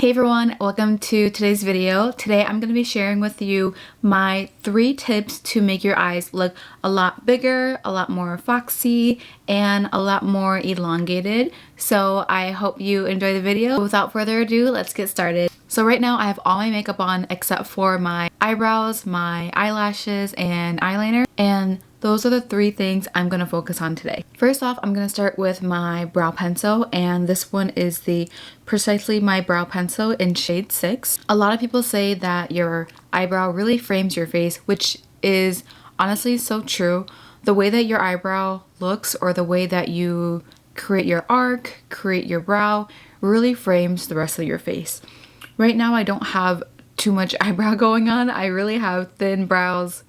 Hey everyone, welcome to today's video. Today I'm going to be sharing with you my 3 tips to make your eyes look a lot bigger, a lot more foxy, and a lot more elongated. So I hope you enjoy the video. Without further ado, let's get started. So right now I have all my makeup on except for my eyebrows, my eyelashes, and eyeliner. And those are the 3 things I'm going to focus on today. First off, I'm going to start with my brow pencil, and this one is the Precisely My Brow Pencil in shade 6. A lot of people say that your eyebrow really frames your face, which is honestly so true. The way that your eyebrow looks or the way that you create your arc, create your brow, really frames the rest of your face. Right now I don't have too much eyebrow going on. I really have thin brows,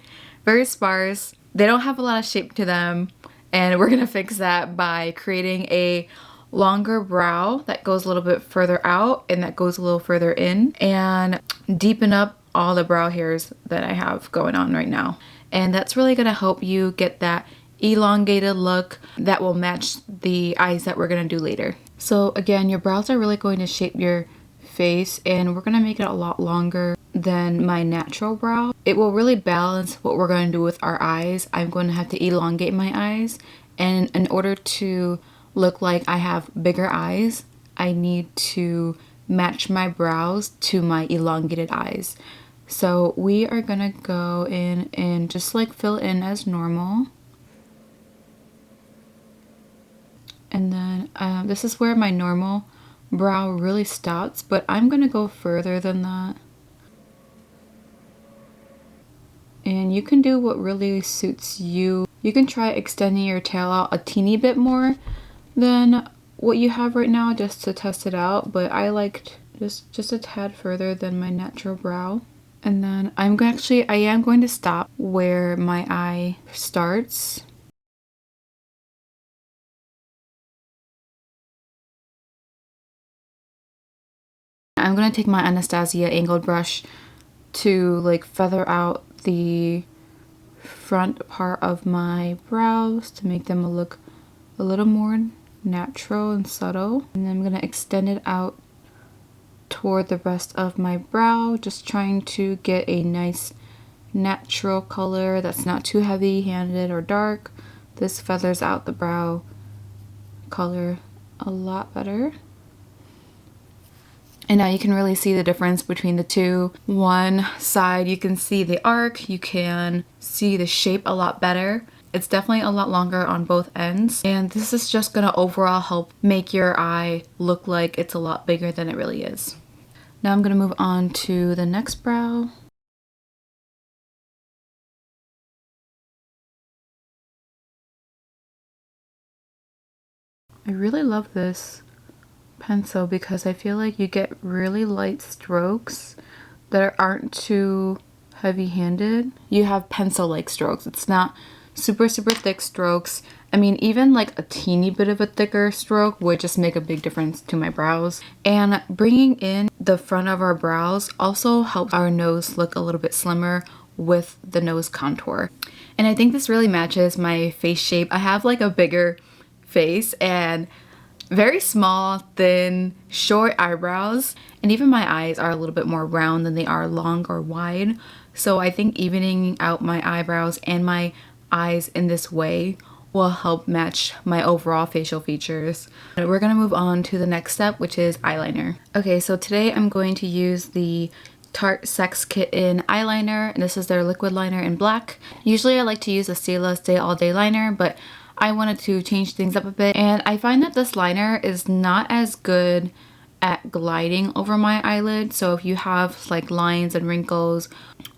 very sparse. They don't have a lot of shape to them, and we're gonna fix that by creating a longer brow that goes a little bit further out and that goes a little further in, and deepen up all the brow hairs that I have going on right now. And that's really gonna help you get that elongated look that will match the eyes that we're gonna do later. So again, your brows are really going to shape your face, and we're gonna make it a lot longer than my natural brow. It will really balance what we're going to do with our eyes. I'm going to have to elongate my eyes, and in order to look like I have bigger eyes, I need to match my brows to my elongated eyes. So we are gonna go in and just like fill in as normal. And then this is where my normal brow really stops, but I'm gonna go further than that. And you can do what really suits you. You can try extending your tail out a teeny bit more than what you have right now just to test it out, but I liked just a tad further than my natural brow. And then I am going to stop where my eye starts. I'm going to take my Anastasia angled brush to like feather out the front part of my brows to make them look a little more natural and subtle. And then I'm going to extend it out toward the rest of my brow, just trying to get a nice natural color that's not too heavy handed or dark. This feathers out the brow color a lot better. And now you can really see the difference between the two. One side you can see the arc, you can see the shape a lot better. It's definitely a lot longer on both ends, and this is just gonna overall help make your eye look like it's a lot bigger than it really is. Now I'm gonna move on to the next brow. I really love this pencil because I feel like you get really light strokes that aren't too heavy-handed. You have pencil-like strokes. It's not super thick strokes. I mean, even like a teeny bit of a thicker stroke would just make a big difference to my brows. And bringing in the front of our brows also helps our nose look a little bit slimmer with the nose contour. And I think this really matches my face shape. I have like a bigger face and very small, thin, short eyebrows, and even my eyes are a little bit more round than they are long or wide. So I think evening out my eyebrows and my eyes in this way will help match my overall facial features. We're gonna move on to the next step, which is eyeliner. Okay, so today I'm going to use the Tarte Sex Kitten eyeliner, and this is their liquid liner in black. Usually I like to use a Stila Stay All Day liner, but I wanted to change things up a bit, and I find that this liner is not as good at gliding over my eyelid. So if you have like lines and wrinkles,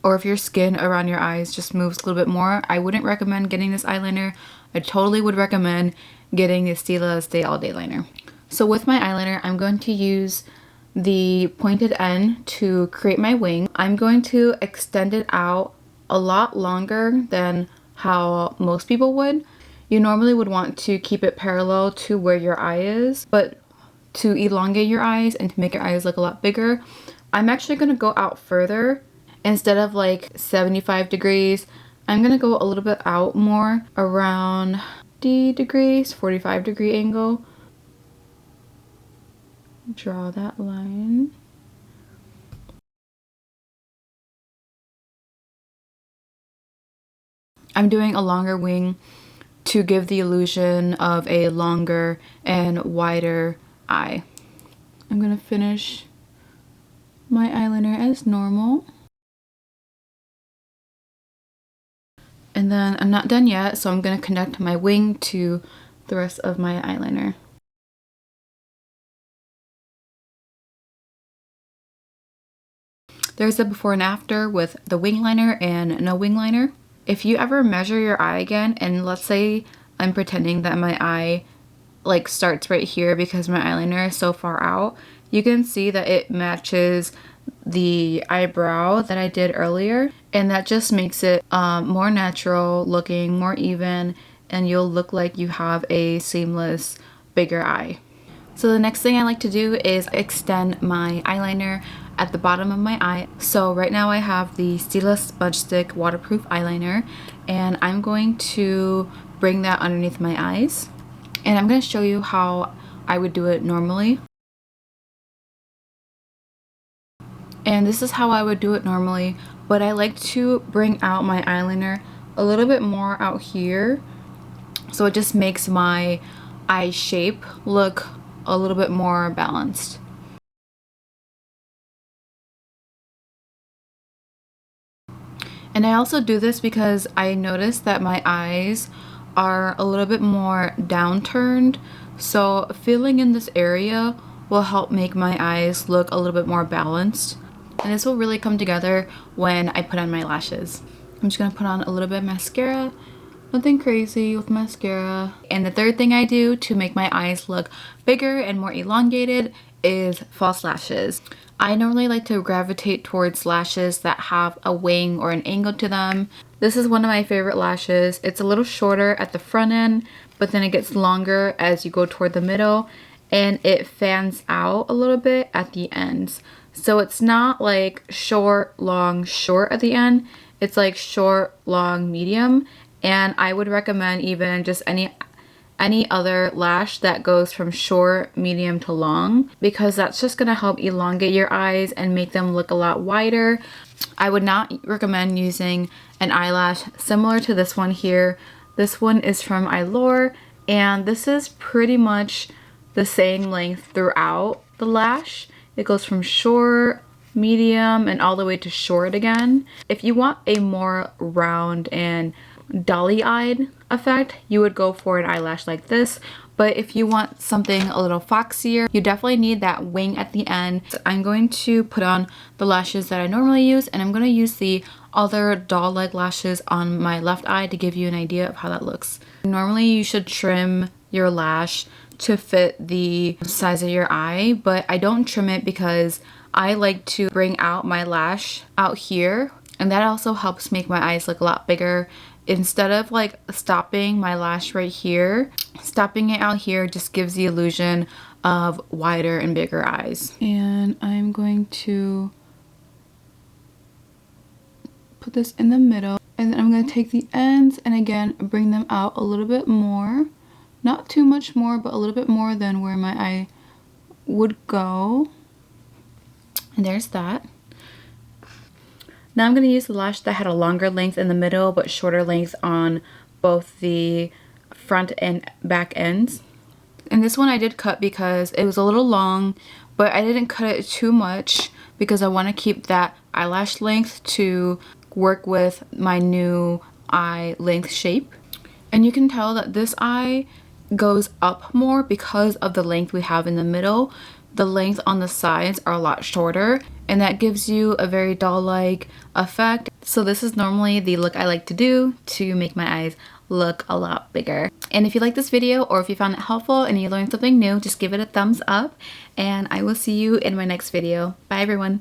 or if your skin around your eyes just moves a little bit more, I wouldn't recommend getting this eyeliner. I totally would recommend getting the Stila Stay All Day liner. So with my eyeliner, I'm going to use the pointed end to create my wing. I'm going to extend it out a lot longer than how most people would. You normally would want to keep it parallel to where your eye is, but to elongate your eyes and to make your eyes look a lot bigger, I'm actually going to go out further. Instead of like 75 degrees, I'm going to go a little bit out more, around 50 degrees, 45-degree angle. Draw that line. I'm doing a longer wing to give the illusion of a longer and wider eye. I'm gonna finish my eyeliner as normal. And then I'm not done yet, so I'm gonna connect my wing to the rest of my eyeliner. There's a before and after with the wing liner and no wing liner. If you ever measure your eye again, and let's say I'm pretending that my eye like starts right here because my eyeliner is so far out, you can see that it matches the eyebrow that I did earlier, and that just makes it more natural looking, more even, and you'll look like you have a seamless bigger eye. So the next thing I like to do is extend my eyeliner at the bottom of my eye. So right now I have the Stila Smudge Stick waterproof eyeliner, and I'm going to bring that underneath my eyes. And I'm going to show you how I would do it normally. And this is how I would do it normally, but I like to bring out my eyeliner a little bit more out here, so it just makes my eye shape look a little bit more balanced. And I also do this because I noticed that my eyes are a little bit more downturned, so filling in this area will help make my eyes look a little bit more balanced. And this will really come together when I put on my lashes. I'm just gonna put on a little bit of mascara. Nothing crazy with mascara. And the third thing I do to make my eyes look bigger and more elongated is false lashes. I normally like to gravitate towards lashes that have a wing or an angle to them. This is one of my favorite lashes. It's a little shorter at the front end, but then it gets longer as you go toward the middle, and it fans out a little bit at the ends. So it's not like short, long, short at the end. It's like short, long, medium. And I would recommend even just any other lash that goes from short, medium to long, because that's just gonna help elongate your eyes and make them look a lot wider. I would not recommend using an eyelash similar to this one here. This one is from Eylure, and this is pretty much the same length throughout the lash. It goes from short, medium, and all the way to short again. If you want a more round and dolly-eyed effect, you would go for an eyelash like this. But if you want something a little foxier, you definitely need that wing at the end. So I'm going to put on the lashes that I normally use, and I'm going to use the other doll-like lashes on my left eye to give you an idea of how that looks. Normally you should trim your lash to fit the size of your eye, but I don't trim it because I like to bring out my lash out here, and that also helps make my eyes look a lot bigger. Instead of like stopping my lash right here, stopping it out here just gives the illusion of wider and bigger eyes. And I'm going to put this in the middle, and then I'm going to take the ends and again bring them out a little bit more. Not too much more, but a little bit more than where my eye would go. And there's that. Now I'm going to use the lash that had a longer length in the middle but shorter length on both the front and back ends. And this one I did cut because it was a little long, but I didn't cut it too much because I want to keep that eyelash length to work with my new eye length shape. And you can tell that this eye goes up more because of the length we have in the middle. The length on the sides are a lot shorter, and that gives you a very doll-like effect. So this is normally the look I like to do to make my eyes look a lot bigger. And if you like this video, or if you found it helpful and you learned something new, just give it a thumbs up, and I will see you in my next video. Bye everyone.